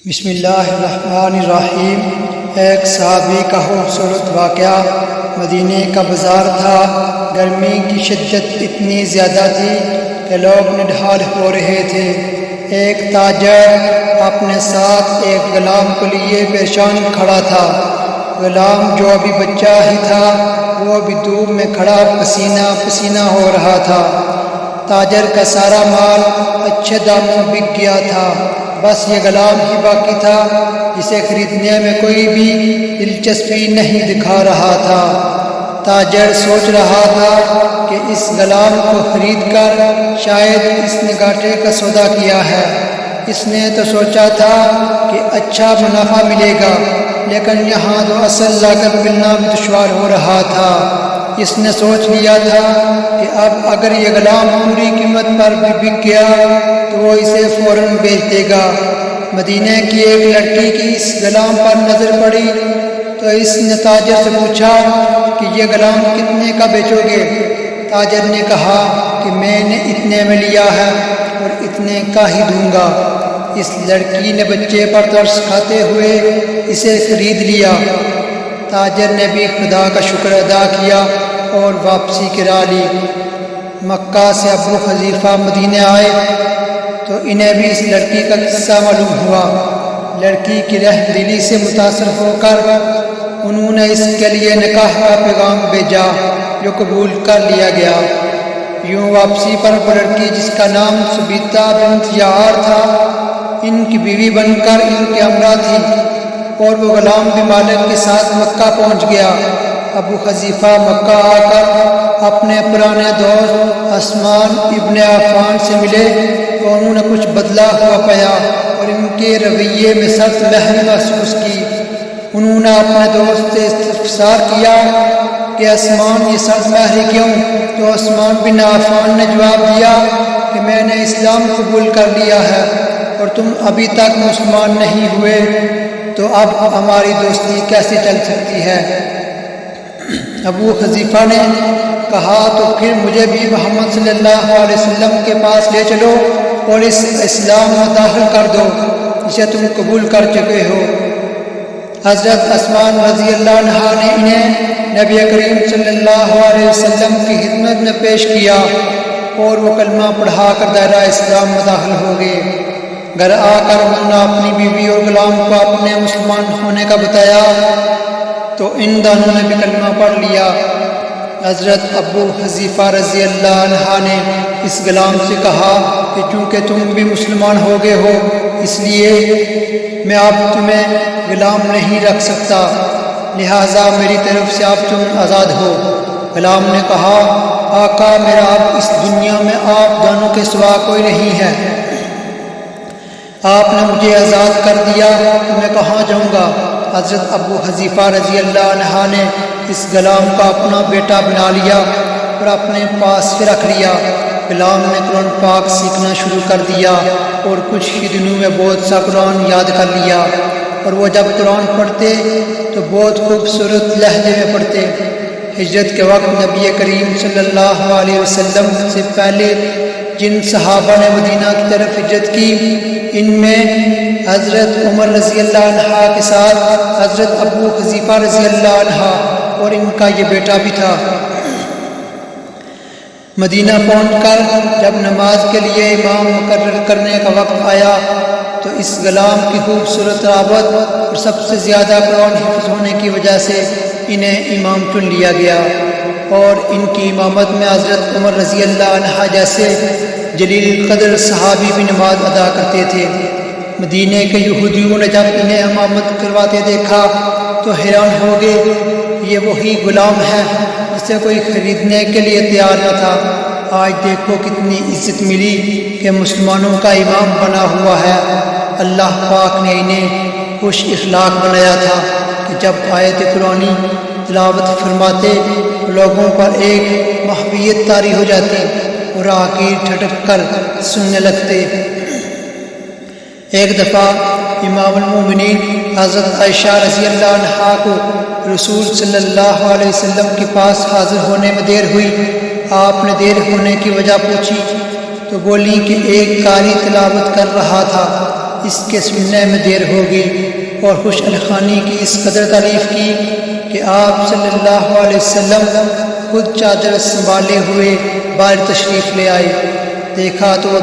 بسم اللہ الرحمن الرحیم۔ ایک صحابی کا خوبصورت واقعہ۔ مدینے کا بازار تھا۔ گرمی کی شدت اتنی زیادہ تھی کہ لوگ نڈھال ہو رہے تھے۔ ایک تاجر اپنے ساتھ ایک غلام کو لیے پریشان کھڑا تھا۔ غلام جو ابھی بچہ ہی تھا وہ بھی دھوپ میں کھڑا پسینہ پسینہ ہو رہا تھا۔ تاجر کا سارا مال اچھے داموں بک گیا تھا، بس یہ غلام ہی باقی تھا جسے خریدنے میں کوئی بھی دلچسپی نہیں دکھا رہا تھا۔ تاجر سوچ رہا تھا کہ اس غلام کو خرید کر شاید اس نے گھاٹے کا سودا کیا ہے۔ اس نے تو سوچا تھا کہ اچھا منافع ملے گا، لیکن یہاں تو اصل لاگت ملنا بھی دشوار ہو رہا تھا۔ اس نے سوچ لیا تھا کہ اب اگر یہ غلام پوری قیمت پر بھی بک گیا تو وہ اسے فوراً بیچ دے گا۔ مدینے کی ایک لڑکی کی اس غلام پر نظر پڑی تو اس نے تاجر سے پوچھا کہ یہ غلام کتنے کا بیچو گے؟ تاجر نے کہا کہ میں نے اتنے میں لیا ہے اور اتنے کا ہی دوں گا۔ اس لڑکی نے بچے پر ترس کھاتے ہوئے اسے خرید لیا۔ تاجر نے بھی خدا کا شکر ادا کیا اور واپسی کرا لی۔ مکہ سے ابو حذیفہ مدینے آئے تو انہیں بھی اس لڑکی کا قصہ معلوم ہوا۔ لڑکی کی رحم دلی سے متاثر ہو کر انہوں نے اس کے لیے نکاح کا پیغام بھیجا جو قبول کر لیا گیا۔ یوں واپسی پر وہ لڑکی جس کا نام سبیتا بنت یعار تھا ان کی بیوی بن کر ان کے ہمراہ تھی، اور وہ غلام بھی مالک کے ساتھ مکہ پہنچ گیا۔ ابو حذیفہ مکہ آ کر اپنے پرانے دوست عثمان ابن عفان سے ملے تو انہوں نے کچھ بدلا ہوا پایا اور ان کے رویے میں سخت لہر محسوس کی۔ انہوں نے اپنے دوست سے استفسار کیا کہ عثمان یہ سخت مہری کیوں؟ تو عثمان بن عفان نے جواب دیا کہ میں نے اسلام قبول کر لیا ہے اور تم ابھی تک مسلمان نہیں ہوئے، تو اب ہماری دوستی کیسے چل سکتی ہے؟ ابو حذیفہ نے کہا تو پھر مجھے بھی محمد صلی اللہ علیہ وسلم کے پاس لے چلو اور اس اسلام میں داخل کر دو جسے تم قبول کر چکے ہو۔ حضرت عثمان رضی اللہ عنہ نے انہیں نبی کریم صلی اللہ علیہ وسلم کی خدمت میں پیش کیا اور وہ کلمہ پڑھا کر دائرہ اسلام میں داخل ہو گئے۔ گھر آ کر انہوں نے اپنی بیوی اور غلام کو اپنے مسلمان ہونے کا بتایا تو ان دونوں نے بھی کلمہ پڑھ لیا۔ حضرت ابو حذیفہ رضی اللہ عنہ نے اس غلام سے کہا کہ چونکہ تم بھی مسلمان ہو گئے ہو اس لیے میں اب تمہیں غلام نہیں رکھ سکتا، لہٰذا میری طرف سے اب تم آزاد ہو۔ غلام نے کہا آقا میرا اب اس دنیا میں آپ دونوں کے سوا کوئی نہیں ہے، آپ نے مجھے آزاد کر دیا تو میں کہاں جاؤں گا؟ حضرت ابو حذیفہ رضی اللہ عنہ نے اس غلام کا اپنا بیٹا بنا لیا اور اپنے پاس رکھ لیا۔ غلام نے قرآن پاک سیکھنا شروع کر دیا اور کچھ ہی دنوں میں بہت سا قرآن یاد کر لیا، اور وہ جب قرآن پڑھتے تو بہت خوبصورت لہجے میں پڑھتے۔ ہجرت کے وقت نبی کریم صلی اللہ علیہ وسلم سے پہلے جن صحابہ نے مدینہ کی طرف ہجرت کی ان میں حضرت عمر رضی اللہ عنہ کے ساتھ حضرت ابو حذیفہ رضی اللہ عنہ اور ان کا یہ بیٹا بھی تھا۔ مدینہ پہنچ کر جب نماز کے لیے امام مقرر کرنے کا وقت آیا تو اس غلام کی خوبصورت تلاوت اور سب سے زیادہ قرآن حفظ ہونے کی وجہ سے انہیں امام چن لیا گیا، اور ان کی امامت میں حضرت عمر رضی اللہ عنہ جیسے جلیل قدر صحابی بھی نماز ادا کرتے تھے۔ مدینے کے یہودیوں نے جب انہیں امامت کرواتے دیکھا تو حیران ہو گئے، یہ وہی غلام ہے جسے کوئی خریدنے کے لیے تیار نہ تھا۔ آج دیکھو کتنی عزت ملی کہ مسلمانوں کا امام بنا ہوا ہے۔ اللہ پاک نے انہیں خوش اخلاق بنایا تھا کہ جب آیت قرآنی تلاوت فرماتے لوگوں پر ایک محبیت طاری ہو جاتی اور راہگیر ٹھٹک کر سننے لگتے۔ ایک دفعہ امام المومنین حضرت عائشہ رضی اللہ عنہا کو رسول صلی اللہ علیہ وسلم کے پاس حاضر ہونے میں دیر ہوئی۔ آپ نے دیر ہونے کی وجہ پوچھی تو بولی کہ ایک قاری تلاوت کر رہا تھا اس کے سننے میں دیر ہوگی، اور خوش الخانی کی اس قدر تعریف کی کہ آپ صلی اللہ علیہ وسلم خود چادر سنبھالے ہوئے باہر تشریف لے آئے۔ دیکھا تو وہ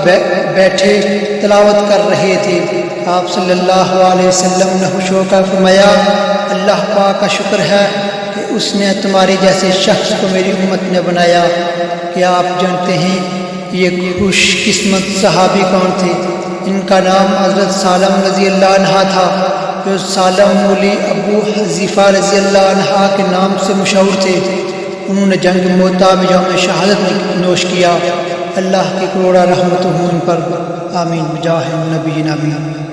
بیٹھے تلاوت کر رہے تھے۔ آپ صلی اللہ علیہ وسلم نے خوش ہو کر فرمایا، اللہ پاک کا شکر ہے کہ اس نے تمہارے جیسے شخص کو میری امت میں بنایا۔ کیا آپ جانتے ہیں یہ خوش قسمت صحابی کون تھے؟ ان کا نام حضرت سالم رضی اللہ عنہ تھا، جو سالم مولی ابو حذیفہ رضی اللہ عنہ کے نام سے مشہور تھے۔ انہوں نے جنگ موتا میں جام شہادت نوش کیا۔ اللہ کی کروڑا رحمت ہوں ان پر، آمین بجاہ النبی آمین۔